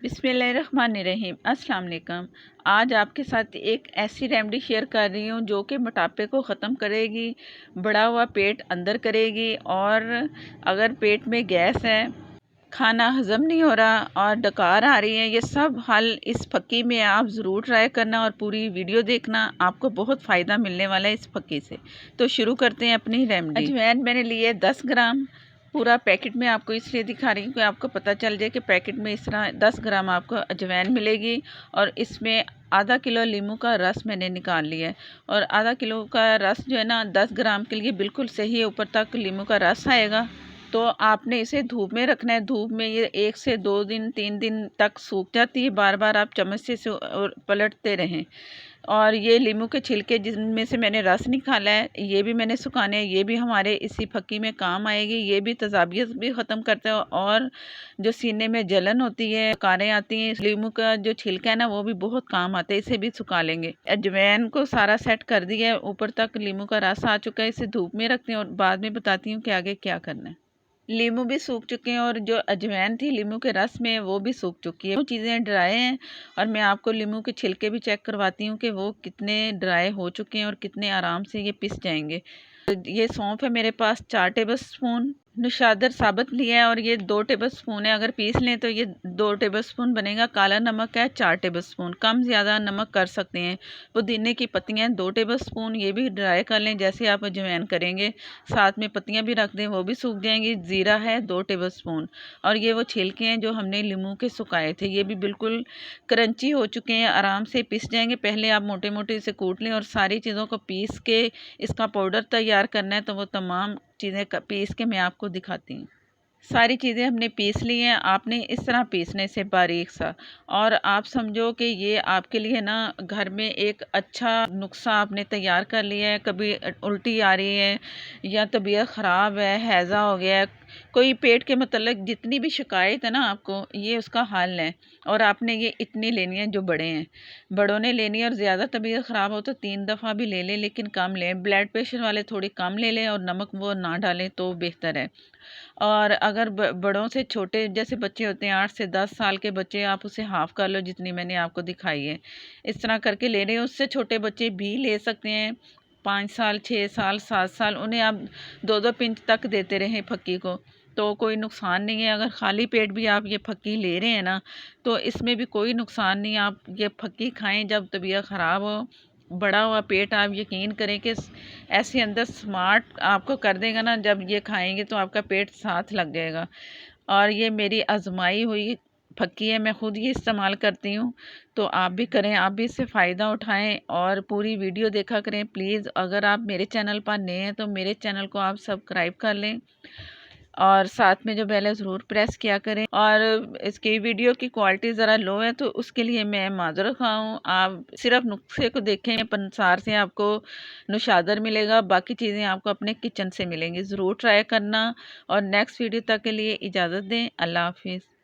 बिस्मिल्लाहिर्रहमानिर्रहीम। अस्सलाम वालेकुम। आज आपके साथ एक ऐसी रेमेडी शेयर कर रही हूँ जो कि मोटापे को ख़त्म करेगी, बढ़ा हुआ पेट अंदर करेगी, और अगर पेट में गैस है, खाना हज़म नहीं हो रहा और डकार आ रही है, ये सब हल इस फक्की में आप ज़रूर ट्राई करना और पूरी वीडियो देखना। आपको बहुत फ़ायदा मिलने वाला है इस फक्की से। तो शुरू करते हैं अपनी रेमेडी। अजवाइन मैंने लिए 10 ग्राम। पूरा पैकेट में आपको इसलिए दिखा रही हूँ कि आपको पता चल जाए कि पैकेट में इस तरह 10 ग्राम आपको अजवाइन मिलेगी। और इसमें आधा किलो नींबू का रस मैंने निकाल लिया है, और आधा किलो का रस जो है ना 10 ग्राम के लिए बिल्कुल सही है। ऊपर तक नींबू का रस आएगा। तो आपने इसे धूप में रखना है। धूप में ये 1 से 2 दिन 3 दिन तक सूख जाती है। बार बार आप चम्मच से इसे और पलटते रहें। और ये नींबू के छिलके जिनमें से मैंने रस निकाला है, ये भी मैंने सुखाने हैं। ये भी हमारे इसी फक्की में काम आएगी। ये भी तेज़ाबियत भी ख़त्म करता है, और जो सीने में जलन होती है, कारें आती हैं, नींबू का जो छिलका है ना वो भी बहुत काम आता है। इसे भी सुखा लेंगे। अजवाइन को सारा सेट कर दिया है, ऊपर तक नींबू का रस आ चुका है। इसे धूप में रखते हैं और बाद में बताती हूँ कि आगे क्या करना है। नींबू भी सूख चुके हैं, और जो अजवाइन थी नींबू के रस में वो भी सूख चुकी है। वो चीज़ें ड्राई हैं, और मैं आपको नींबू के छिलके भी चेक करवाती हूँ कि वो कितने ड्राई हो चुके हैं और कितने आराम से ये पिस जाएंगे। ये सौंफ है मेरे पास 4 टेबल स्पून। नौशादर साबुत लिया है, और ये 2 टेबल स्पून है। अगर पीस लें तो ये 2 टेबल स्पून बनेगा। काला नमक है 4 टेबल स्पून, कम ज़्यादा नमक कर सकते हैं। पुदीने की पत्तियां 2 टेबल स्पून, ये भी ड्राई कर लें जैसे आप अजवाइन करेंगे। साथ में पत्तियां भी रख दें, वो भी सूख जाएंगी। ज़ीरा है 2 टेबल स्पून, और ये वो छिलके हैं जो हमने नींबू के सुखाए थे। ये भी बिल्कुल क्रंची हो चुके हैं, आराम से पिस जाएंगे। पहले आप मोटे मोटे इसे कूट लें, और सारी चीज़ों को पीस के इसका पाउडर तैयार करना है। तो वो तमाम चीज़ें पीस के मैं आपको दिखाती हूँ। सारी चीज़ें हमने पीस ली हैं। आपने इस तरह पीसने से बारीक सा, और आप समझो कि ये आपके लिए ना घर में एक अच्छा नुस्खा आपने तैयार कर लिया है। कभी उल्टी आ रही है, या तबीयत ख़राब है, हैज़ा हो गया है, कोई पेट के मतलब जितनी भी शिकायत है ना आपको, ये उसका हल है। और आपने ये इतनी लेनी है जो बड़े हैं, बड़ों ने लेनी है। और ज़्यादा तबीयत ख़राब हो तो 3 दफ़ा भी ले लें, लेकिन कम लें। ब्लड प्रेशर वाले थोड़ी कम ले लें, और नमक वो ना डालें तो बेहतर है। और अगर बड़ों से छोटे जैसे बच्चे होते हैं, 8 से 10 साल के बच्चे, आप उसे हाफ़ कर लो जितनी मैंने आपको दिखाई है। इस तरह करके ले रहे हैं। उससे छोटे बच्चे भी ले सकते हैं, 5 साल, 6 साल, 7 साल। उन्हें आप 2-2 पिंच तक देते रहें फक्की को, तो कोई नुकसान नहीं है। अगर खाली पेट भी आप ये फक्की ले रहे हैं ना, तो इसमें भी कोई नुकसान नहीं। आप ये फक्की खाएं जब तबीयत ख़राब हो। बढ़ा हुआ पेट आप यकीन करें कि ऐसे अंदर स्मार्ट आपको कर देगा ना। जब ये खाएंगे तो आपका पेट साथ लग जाएगा। और ये मेरी आजमाई हुई फक्की है, मैं ख़ुद ही इस्तेमाल करती हूँ। तो आप भी करें, आप भी इससे फ़ायदा उठाएं, और पूरी वीडियो देखा करें प्लीज़। अगर आप मेरे चैनल पर नए हैं तो मेरे चैनल को आप सब्सक्राइब कर लें, और साथ में जो बेल है ज़रूर प्रेस किया करें। और इसकी वीडियो की क्वालिटी ज़रा लो है, तो उसके लिए मैं माज़रत ख़्वाह हूँ। आप सिर्फ नुस्खे को देखें, पंसार से आपको नौशादर मिलेगा, बाकी चीज़ें आपको अपने किचन से मिलेंगी। ज़रूर ट्राई करना, और नेक्स्ट वीडियो तक के लिए इजाज़त दें। अल्लाह हाफिज़।